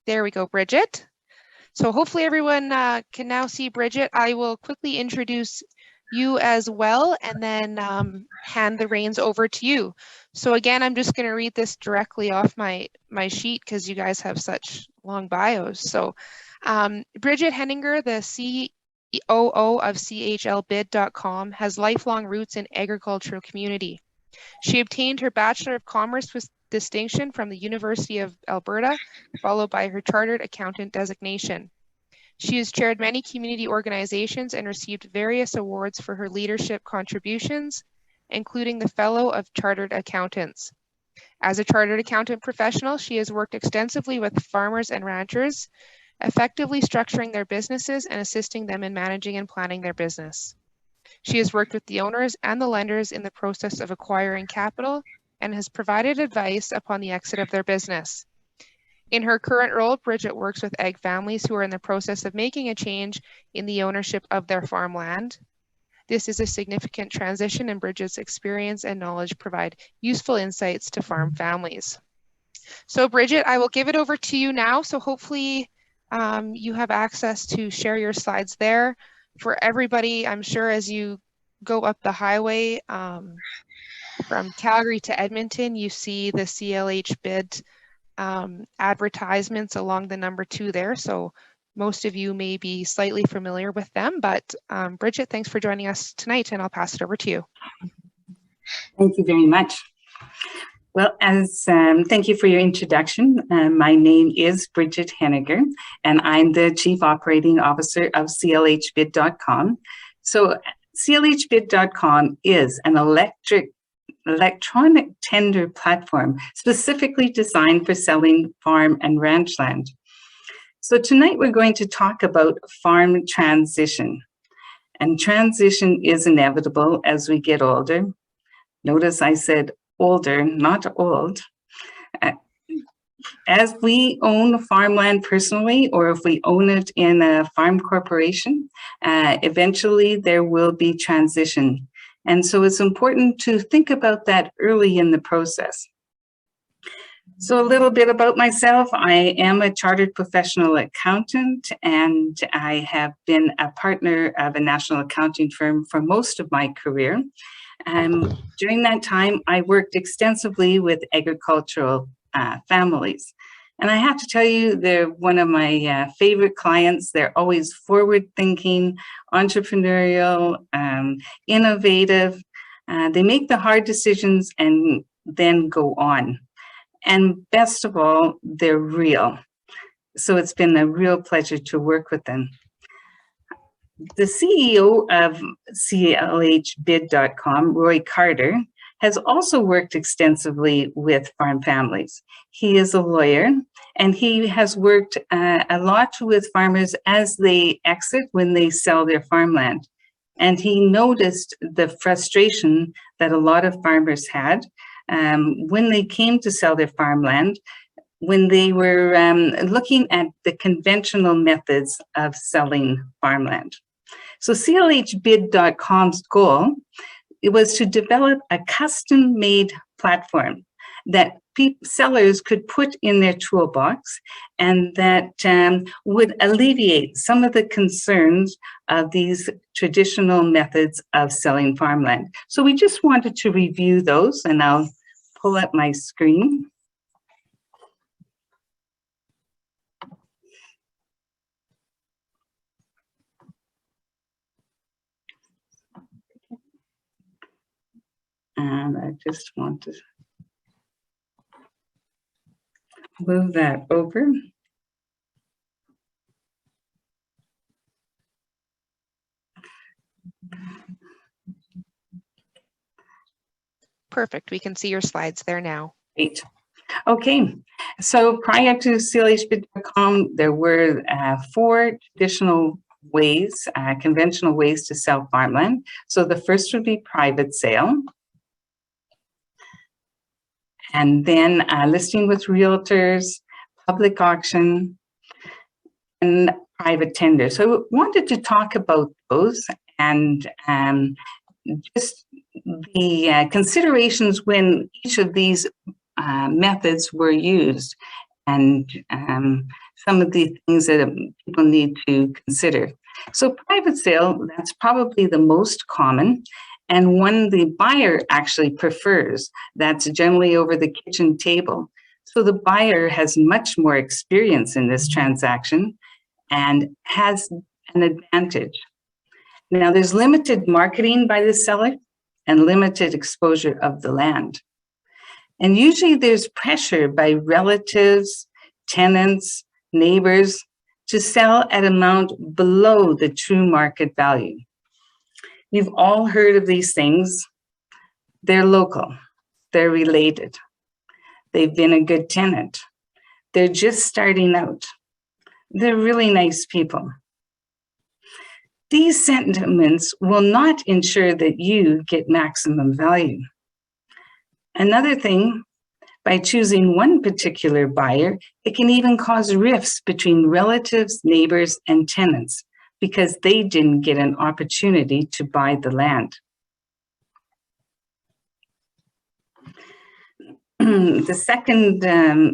There we go, Bridget. So hopefully everyone can now see Bridget. I will quickly introduce you as well and then hand the reins over to you. So again, I'm just going to read this directly off my sheet because you guys have such long bios. So Bridget Hennigar, the COO of CLHbid.com, has lifelong roots in agricultural community. She obtained her Bachelor of Commerce with distinction from the University of Alberta, followed by her Chartered Accountant designation. She has chaired many community organizations and received various awards for her leadership contributions, including the Fellow of Chartered Accountants. As a Chartered Accountant professional, she has worked extensively with farmers and ranchers, effectively structuring their businesses and assisting them in managing and planning their business. She has worked with the owners and the lenders in the process of acquiring capital and has provided advice upon the exit of their business. In her current role, Bridget works with ag families who are in the process of making a change in the ownership of their farmland. This is a significant transition, and Bridget's experience and knowledge provide useful insights to farm families. So Bridget, I will give it over to you now. So hopefully you have access to share your slides there. For everybody, I'm sure as you go up the highway from Calgary to Edmonton, you see the CLHbid advertisements along the number 2 there. So most of you may be slightly familiar with them, but Bridget, thanks for joining us tonight, and I'll pass it over to you. Thank you very much. Well, thank you for your introduction. My name is Bridget Hennigar, and I'm the Chief Operating Officer of CLHbid.com. So CLHbid.com is an electronic tender platform specifically designed for selling farm and ranch land. So tonight we're going to talk about farm transition. And transition is inevitable as we get older. Notice I said older, not old. As we own farmland personally, or if we own it in a farm corporation, eventually there will be transition. And so it's important to think about that early in the process. So a little bit about myself. I am a chartered professional accountant, and I have been a partner of a national accounting firm for most of my career. During that time, I worked extensively with agricultural families. And I have to tell you, they're one of my favorite clients. They're always forward-thinking, entrepreneurial, innovative. They make the hard decisions and then go on. And best of all, they're real. So it's been a real pleasure to work with them. The CEO of CLHbid.com, Roy Carter, has also worked extensively with farm families. He is a lawyer, and he has worked a lot with farmers as they exit when they sell their farmland. And he noticed the frustration that a lot of farmers had when they came to sell their farmland, when they were looking at the conventional methods of selling farmland. So CLHbid.com's goal, it was to develop a custom-made platform that sellers could put in their toolbox, and that would alleviate some of the concerns of these traditional methods of selling farmland. So we just wanted to review those, and I'll pull up my screen. And I just want to move that over. Perfect. We can see your slides there now. Great. Okay. So prior to CLHbid.com, there were 4 traditional ways, conventional ways to sell farmland. So the first would be private sale. And then listing with realtors, public auction, and private tender. So I wanted to talk about those and just the considerations when each of these methods were used. and some of the things that people need to consider. So private sale, that's probably the most common, and one the buyer actually prefers. That's generally over the kitchen table. So the buyer has much more experience in this transaction and has an advantage. Now, there's limited marketing by the seller and limited exposure of the land. And usually there's pressure by relatives, tenants, neighbors to sell at an amount below the true market value. You've all heard of these things. They're local, they're related, they've been a good tenant, they're just starting out, they're really nice people. These sentiments will not ensure that you get maximum value. Another thing, by choosing one particular buyer, it can even cause rifts between relatives, neighbors, and tenants because they didn't get an opportunity to buy the land. The second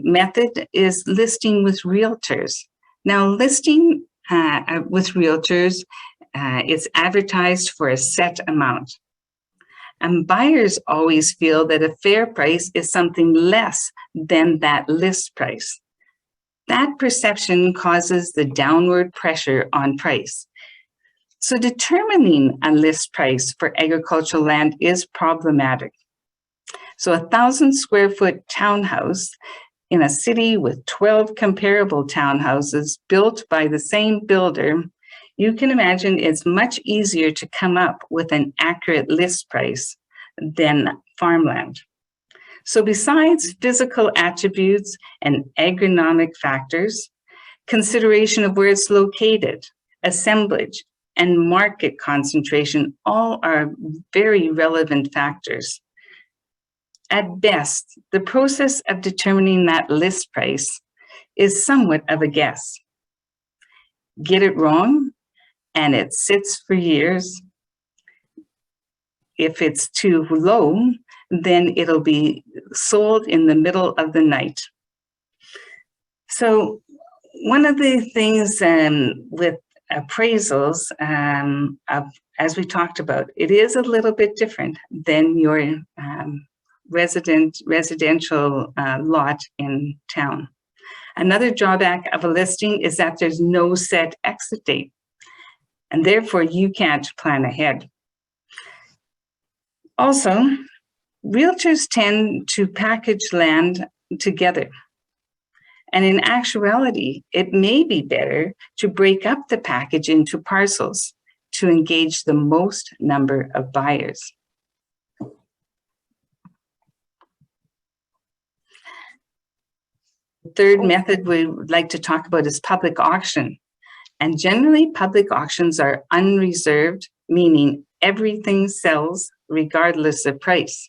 method is listing with realtors. Now, listing with realtors is advertised for a set amount. And buyers always feel that a fair price is something less than that list price. That perception causes the downward pressure on price. So determining a list price for agricultural land is problematic. So 1,000 square foot townhouse in a city with 12 comparable townhouses built by the same builder, you can imagine it's much easier to come up with an accurate list price than farmland. So besides physical attributes and agronomic factors, consideration of where it's located, assemblage, and market concentration all are very relevant factors. At best, the process of determining that list price is somewhat of a guess. Get it wrong, and it sits for years. If it's too low, then it'll be sold in the middle of the night. So one of the things with appraisals, as we talked about, it is a little bit different than your residential lot in town. Another drawback of a listing is that there's no set exit date, and therefore you can't plan ahead. Also, realtors tend to package land together. And in actuality, it may be better to break up the package into parcels to engage the most number of buyers. The third method we would like to talk about is public auction. And generally, public auctions are unreserved, meaning everything sells regardless of price.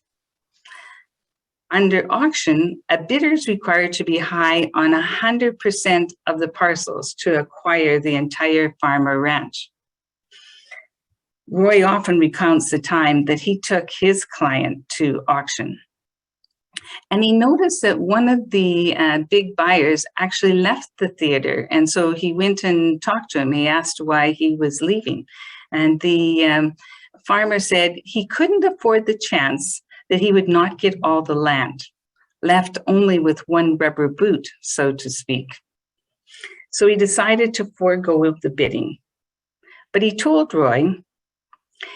Under auction, a bidder is required to be high on 100% of the parcels to acquire the entire farm or ranch. Roy often recounts the time that he took his client to auction. And he noticed that one of the big buyers actually left the theater. And so he went and talked to him. He asked why he was leaving. And the farmer said he couldn't afford the chance that he would not get all the land, left only with one rubber boot, so to speak. So he decided to forego the bidding. But he told Roy,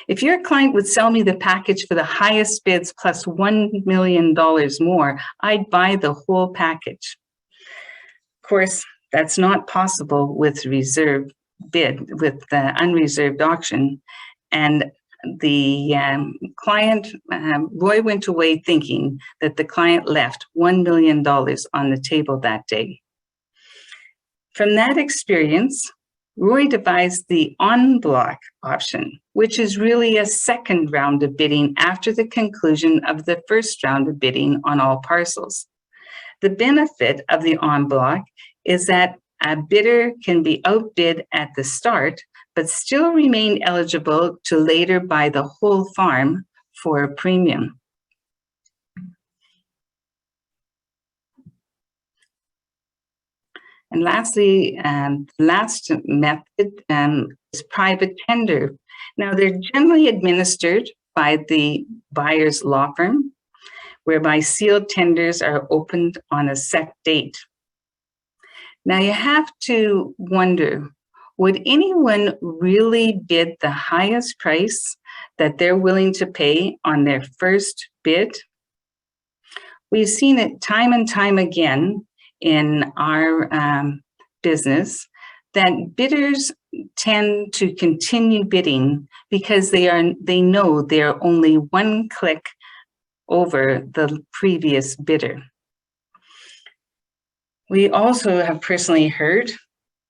if your client would sell me the package for the highest bids plus $1 million more, I'd buy the whole package. Of course, that's not possible with reserve bid, with the unreserved auction. And the client, Roy went away thinking that the client left $1 million on the table that day. From that experience, Roy devised the en-bloc option, which is really a second round of bidding after the conclusion of the first round of bidding on all parcels. The benefit of the en-bloc is that a bidder can be outbid at the start, but still remain eligible to later buy the whole farm for a premium. And lastly, last method is private tender. Now, they're generally administered by the buyer's law firm, whereby sealed tenders are opened on a set date. Now, you have to wonder, would anyone really bid the highest price that they're willing to pay on their first bid? We've seen it time and time again in our business that bidders tend to continue bidding because they know they're only one click over the previous bidder. We also have personally heard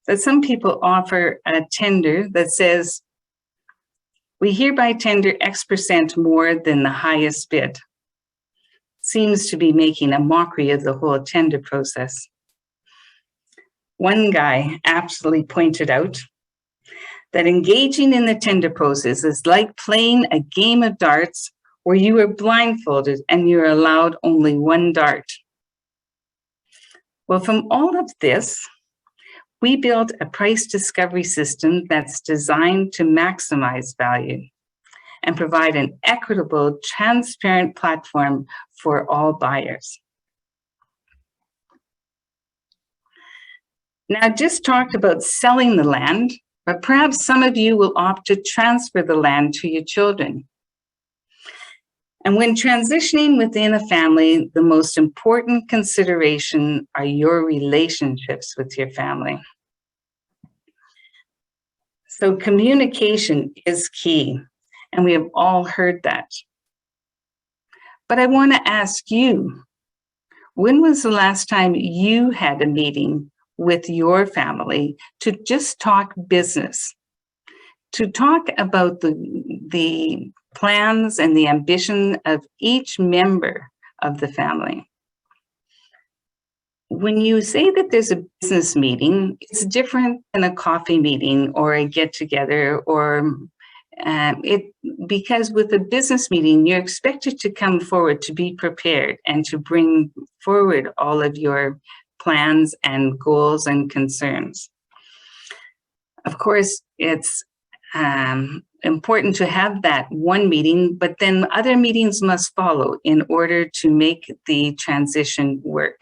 that some people offer a tender that says, "We hereby tender X% more than the highest bid." Seems to be making a mockery of the whole tender process. One guy aptly pointed out that engaging in the tender process is like playing a game of darts where you are blindfolded and you're allowed only one dart. Well, from all of this, we built a price discovery system that's designed to maximize value and provide an equitable, transparent platform for all buyers. Now, I just talked about selling the land, but perhaps some of you will opt to transfer the land to your children. And when transitioning within a family, the most important consideration are your relationships with your family. So communication is key, and we have all heard that. But I want to ask you, when was the last time you had a meeting with your family to just talk business, to talk about the plans and the ambition of each member of the family? When you say that there's a business meeting, it's different than a coffee meeting or a get-together, or because with a business meeting, you're expected to come forward to be prepared and to bring forward all of your plans and goals and concerns. Of course, it's important to have that one meeting, but then other meetings must follow in order to make the transition work.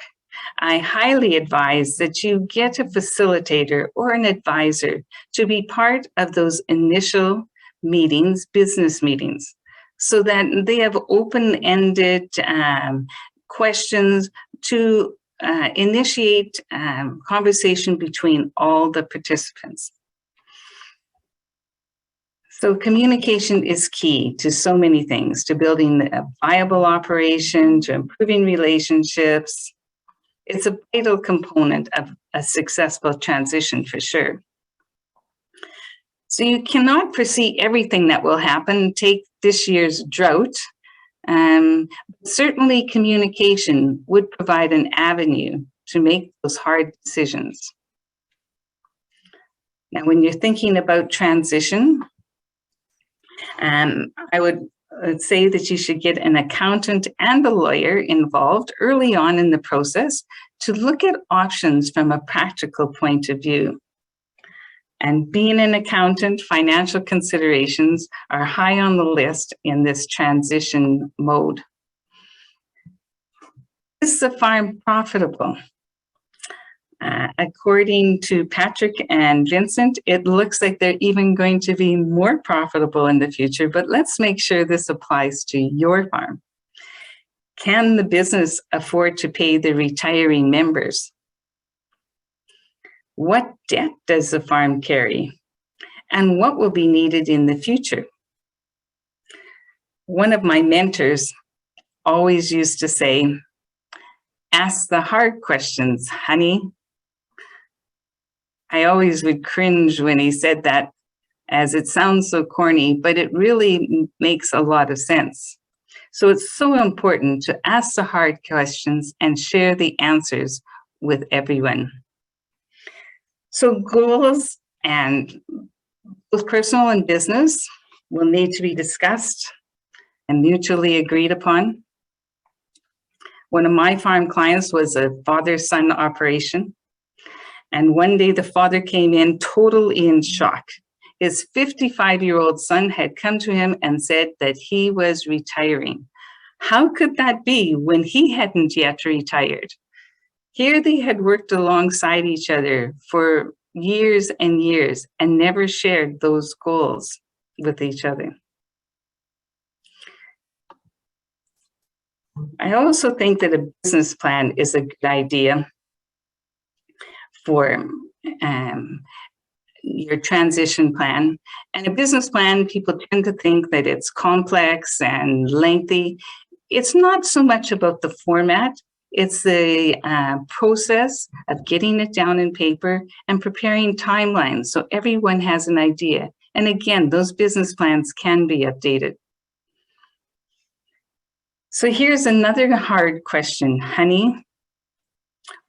I highly advise that you get a facilitator or an advisor to be part of those initial meetings, business meetings, so that they have open-ended questions to initiate conversation between all the participants. So communication is key to so many things, to building a viable operation, to improving relationships. It's a vital component of a successful transition for sure. So you cannot foresee everything that will happen. Take this year's drought. Certainly communication would provide an avenue to make those hard decisions. Now, when you're thinking about transition, I would say that you should get an accountant and a lawyer involved early on in the process to look at options from a practical point of view. And being an accountant, financial considerations are high on the list in this transition mode. Is the farm profitable? According to Patrick and Vincent, it looks like they're even going to be more profitable in the future, but let's make sure this applies to your farm. Can the business afford to pay the retiring members? What debt does the farm carry? And what will be needed in the future? One of my mentors always used to say, "Ask the hard questions, honey." I always would cringe when he said that, as it sounds so corny, but it really makes a lot of sense. So it's so important to ask the hard questions and share the answers with everyone. So goals, and both personal and business, will need to be discussed and mutually agreed upon. One of my farm clients was a father-son operation. And one day the father came in totally in shock. His 55-year-old son had come to him and said that he was retiring. How could that be when he hadn't yet retired? Here they had worked alongside each other for years and years and never shared those goals with each other. I also think that a business plan is a good idea for your transition plan. And a business plan, people tend to think that it's complex and lengthy. It's not so much about the format. It's the process of getting it down in paper and preparing timelines so everyone has an idea. And again, those business plans can be updated. So here's another hard question, honey.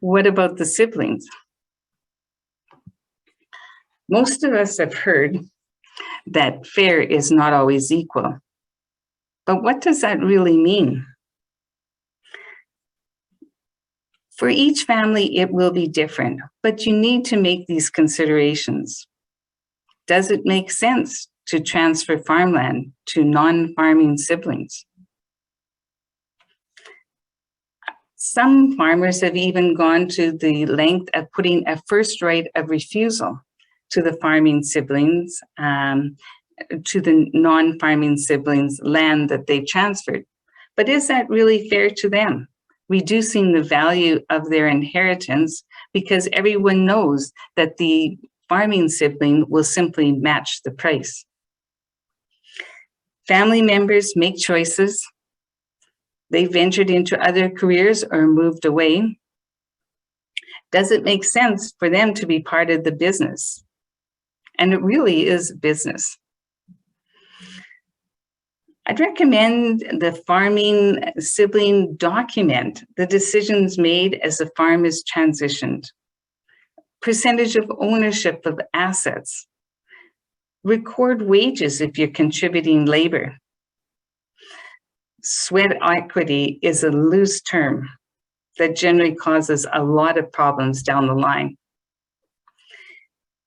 What about the siblings? Most of us have heard that fair is not always equal. But what does that really mean? For each family, it will be different, but you need to make these considerations. Does it make sense to transfer farmland to non-farming siblings? Some farmers have even gone to the length of putting a first right of refusal to the farming siblings, to the non-farming siblings' land that they transferred. But is that really fair to them? Reducing the value of their inheritance because everyone knows that the farming sibling will simply match the price. Family members make choices. They ventured into other careers or moved away. Does it make sense for them to be part of the business? And it really is business. I'd recommend the farming sibling document the decisions made as the farm is transitioned, percentage of ownership of assets, record wages if you're contributing labor. Sweat equity is a loose term that generally causes a lot of problems down the line.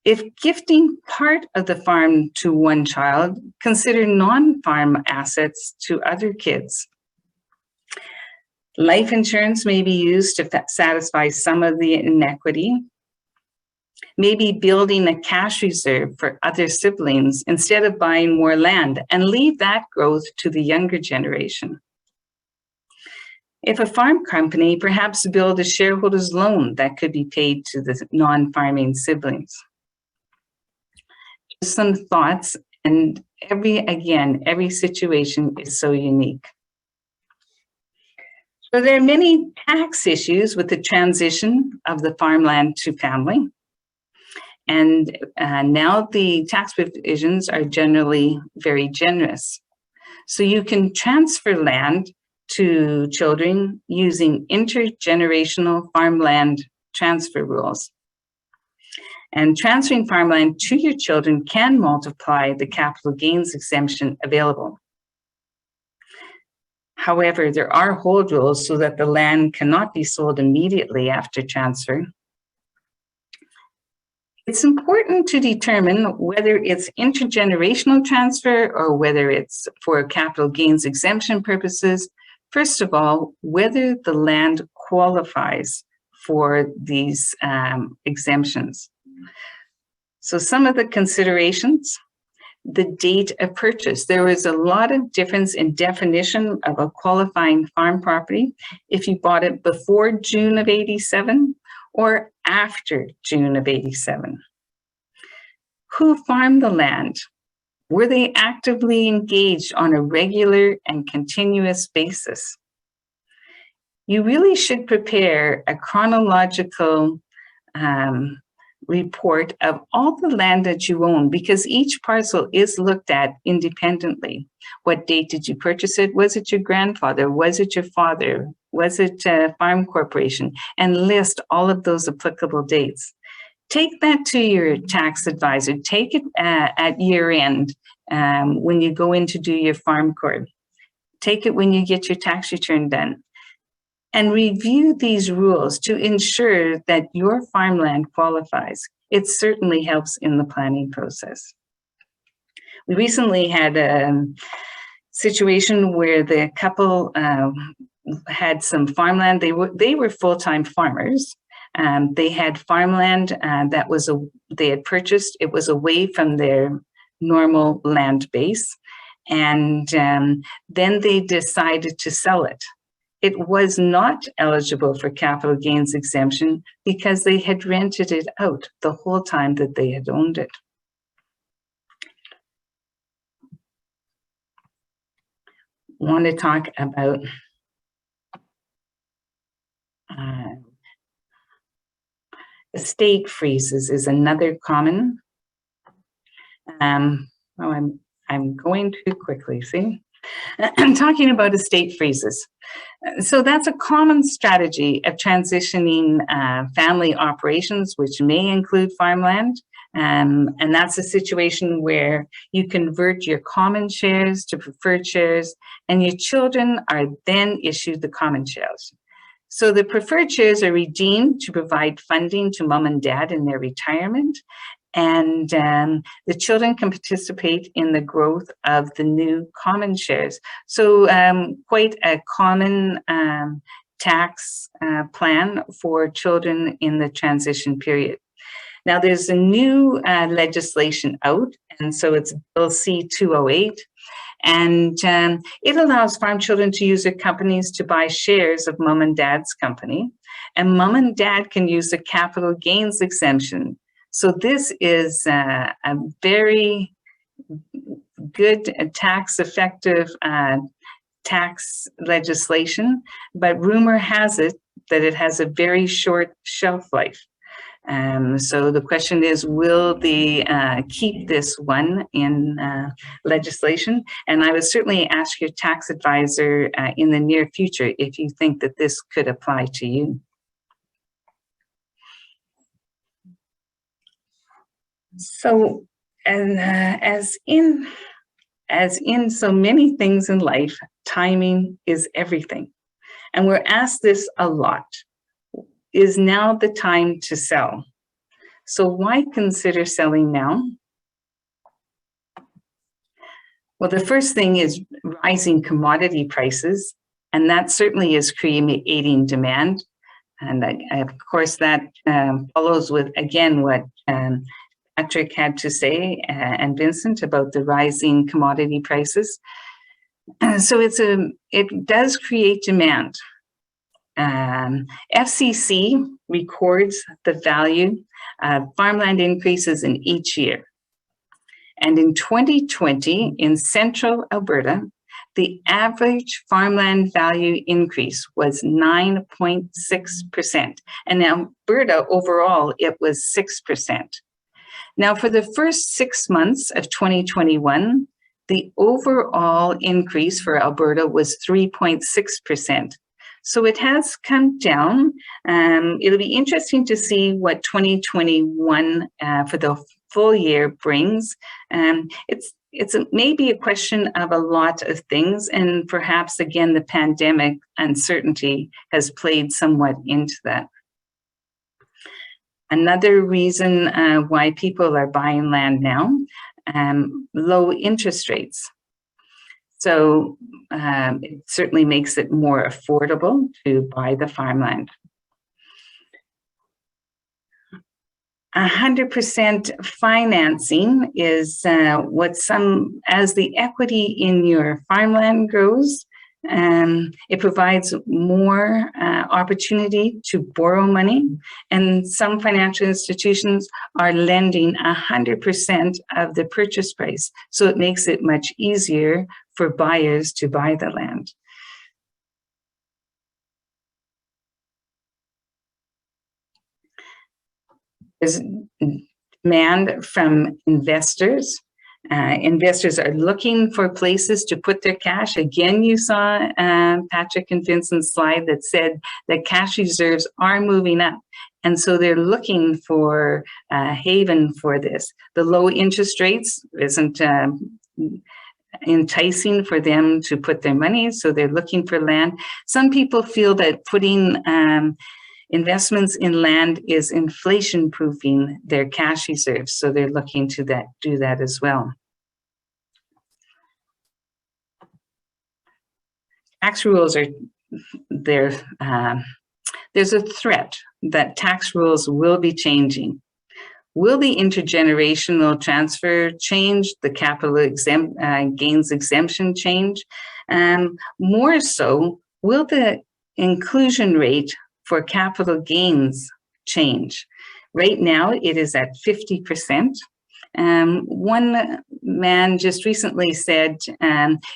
If gifting part of the farm to one child, consider non-farm assets to other kids. Life insurance may be used to satisfy some of the inequity. Maybe building a cash reserve for other siblings instead of buying more land and leave that growth to the younger generation. If a farm company, perhaps build a shareholder's loan that could be paid to the non-farming siblings. Some thoughts, and every situation is so unique. So there are many tax issues with the transition of the farmland to family. And now the tax provisions are generally very generous. So you can transfer land to children using intergenerational farmland transfer rules. And transferring farmland to your children can multiply the capital gains exemption available. However, there are hold rules so that the land cannot be sold immediately after transfer. It's important to determine whether it's intergenerational transfer or whether it's for capital gains exemption purposes. First of all, whether the land qualifies for these exemptions. So some of the considerations, the date of purchase. There is a lot of difference in definition of a qualifying farm property if you bought it before June of '87 or after June of '87. Who farmed the land? Were they actively engaged on a regular and continuous basis? You really should prepare a chronological report of all the land that you own because each parcel is looked at independently. What date did you purchase it? Was it your grandfather? Was it your father? Was it a farm corporation? And list all of those applicable dates. Take that to your tax advisor. Take it at year end when you go in to do your farm court. Take it when you get your tax return done. and review these rules to ensure that your farmland qualifies. It certainly helps in the planning process. We recently had a situation where the couple had some farmland. They were full-time farmers. They had farmland that was they had purchased. It was away from their normal land base, and then they decided to sell it. It was not eligible for capital gains exemption because they had rented it out the whole time that they had owned it. Want to talk about estate freezes is another common. Oh, I'm going too quickly, see? I'm talking about estate freezes. So that's a common strategy of transitioning family operations, which may include farmland. And that's a situation where you convert your common shares to preferred shares, and your children are then issued the common shares. So the preferred shares are redeemed to provide funding to mom and dad in their retirement, and the children can participate in the growth of the new common shares. So quite a common tax plan for children in the transition period. Now there's a new legislation out, and so it's Bill C-208, and it allows farm children to use their companies to buy shares of mom and dad's company, and mom and dad can use the capital gains exemption. So this is a very good tax effective tax legislation, but rumor has it that it has a very short shelf life. So the question is, will they keep this one in legislation? And I would certainly ask your tax advisor in the near future if you think that this could apply to you. So, and as in so many things in life, timing is everything. And we're asked this a lot. Is now the time to sell? So why consider selling now? Well, the first thing is rising commodity prices, and that certainly is creating demand. And of course, that follows with, again, what Patrick had to say and Vincent about the rising commodity prices. So it does create demand. FCC records the value of farmland increases in each year. And in 2020, in central Alberta, the average farmland value increase was 9.6%. And in Alberta overall, it was 6%. Now, for the first 6 months of 2021, the overall increase for Alberta was 3.6%. So it has come down. It'll be interesting to see what 2021 for the full year brings. It's maybe a question of a lot of things, and perhaps again the pandemic uncertainty has played somewhat into that. Another reason why people are buying land now, low interest rates. So it certainly makes it more affordable to buy the farmland. 100% financing is as the equity in your farmland grows, it provides more opportunity to borrow money, and some financial institutions are lending 100% of the purchase price. So it makes it much easier for buyers to buy the land. There's demand from investors. Investors are looking for places to put their cash. Again, you saw Patrick and Vincent's slide that said that cash reserves are moving up. And so they're looking for a haven for this. The low interest rates isn't enticing for them to put their money, so they're looking for land. Some people feel that putting investments in land is inflation proofing their cash reserves, so they're looking to do that as well. Tax rules are there. There's a threat that tax rules will be changing. Will the intergenerational transfer change? The capital gains exemption change? More so, will the inclusion rate for capital gains change? Right now, it is at 50%. One man just recently said,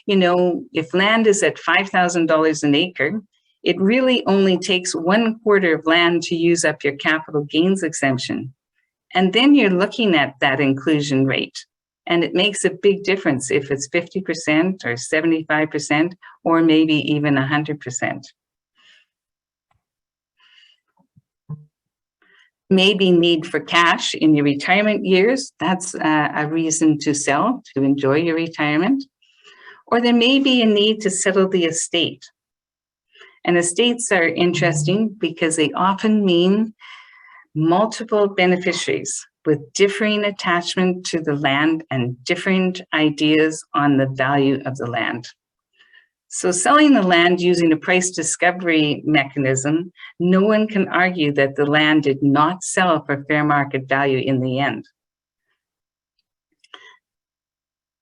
you know, if land is at $5,000 an acre, it really only takes 1/4 of land to use up your capital gains exemption. And then you're looking at that inclusion rate. And it makes a big difference if it's 50% or 75% or maybe even 100%. Maybe need for cash in your retirement years. That's a reason to sell, to enjoy your retirement. Or there may be a need to settle the estate. And estates are interesting because they often mean multiple beneficiaries with differing attachment to the land and different ideas on the value of the land. So selling the land using a price discovery mechanism, no one can argue that the land did not sell for fair market value in the end.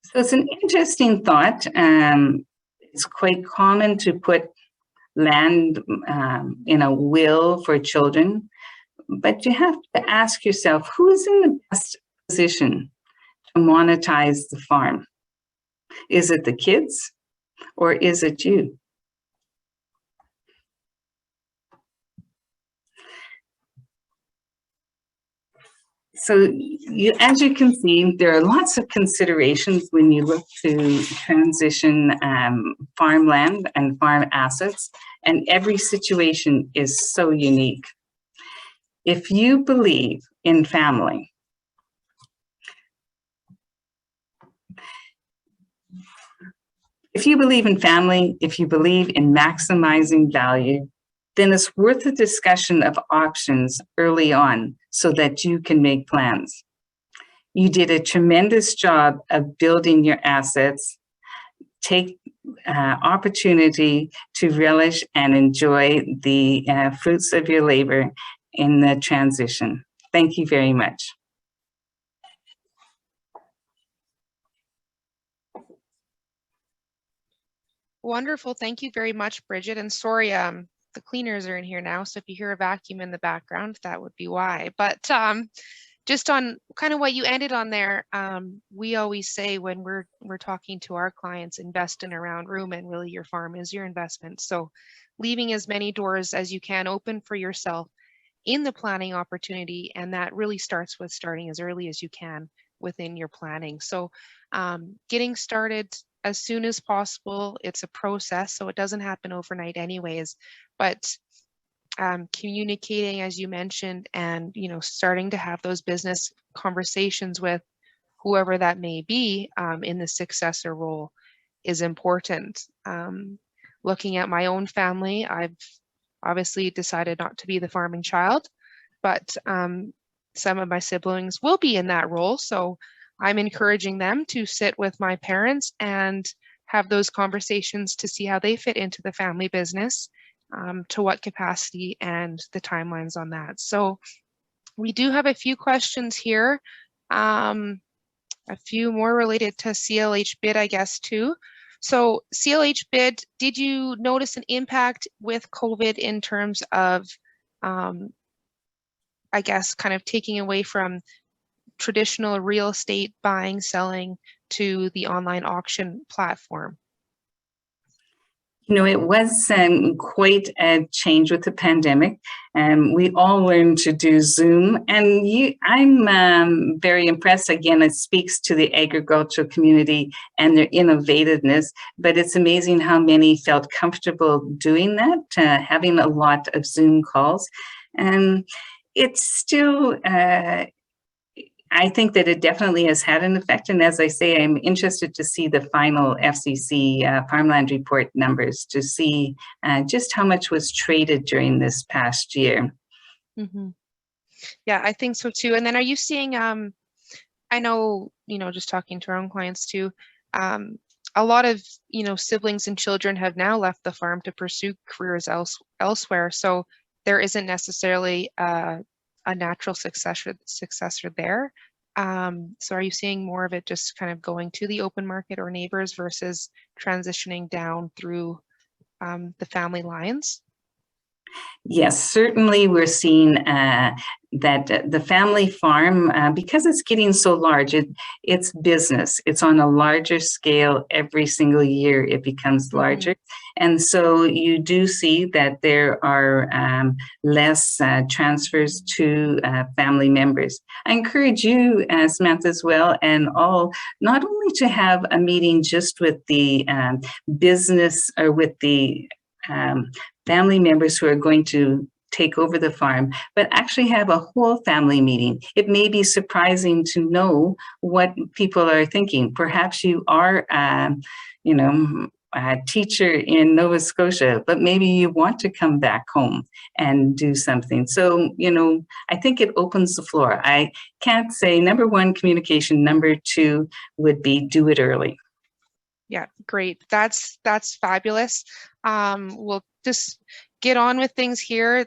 So it's an interesting thought. It's quite common to put land in a will for children, but you have to ask yourself, who is in the best position to monetize the farm? Is it the kids or is it you? So as you can see, there are lots of considerations when you look to transition farmland and farm assets, and every situation is so unique. If you believe in family, if you believe in maximizing value, then it's worth a discussion of options early on so that you can make plans. You did a tremendous job of building your assets. Take opportunity to relish and enjoy the fruits of your labor in the transition. Thank you very much. Wonderful. Thank you very much, Bridget. And sorry, the cleaners are in here now, so if you hear a vacuum in the background, that would be why. But just on kind of what you ended on there, we always say when we're talking to our clients, invest in a round room, and really your farm is your investment. So leaving as many doors as you can open for yourself in the planning opportunity, and that really starts with starting as early as you can within your planning. So getting started as soon as possible. It's a process, so it doesn't happen overnight anyways, but communicating, as you mentioned, and starting to have those business conversations with whoever that may be in the successor role is important. Looking at my own family, I've obviously decided not to be the farming child, but some of my siblings will be in that role, so I'm encouraging them to sit with my parents and have those conversations to see how they fit into the family business, to what capacity, and the timelines on that. So we do have a few questions here, a few more related to CLHbid, I guess, too. So CLHbid, did you notice an impact with COVID in terms of, I guess, kind of taking away from traditional real estate buying, selling to the online auction platform? It was quite a change with the pandemic, and we all learned to do Zoom. And I'm very impressed. Again, it speaks to the agricultural community and their innovativeness, but it's amazing how many felt comfortable doing that, having a lot of Zoom calls. And it's still I think that it definitely has had an effect. And as I say, I'm interested to see the final FCC farmland report numbers to see just how much was traded during this past year. Mm-hmm. Yeah, I think so too. And then are you seeing, I know, just talking to our own clients too, a lot of, siblings and children have now left the farm to pursue careers elsewhere. So there isn't necessarily a natural successor there. So are you seeing more of it just kind of going to the open market or neighbors versus transitioning down through the family lines? Yes, certainly we're seeing that the family farm, because it's getting so large, it's business. It's on a larger scale every single year. It becomes larger. And so you do see that there are less transfers to family members. I encourage you, Samantha, as well, and all, not only to have a meeting just with the business or with the family members who are going to take over the farm, but actually have a whole family meeting. It may be surprising to know what people are thinking. Perhaps you are, a teacher in Nova Scotia, but maybe you want to come back home and do something. So, I think it opens the floor. I can't say number one, communication. Number two would be do it early. Yeah, great. That's fabulous. We'll just get on with things here.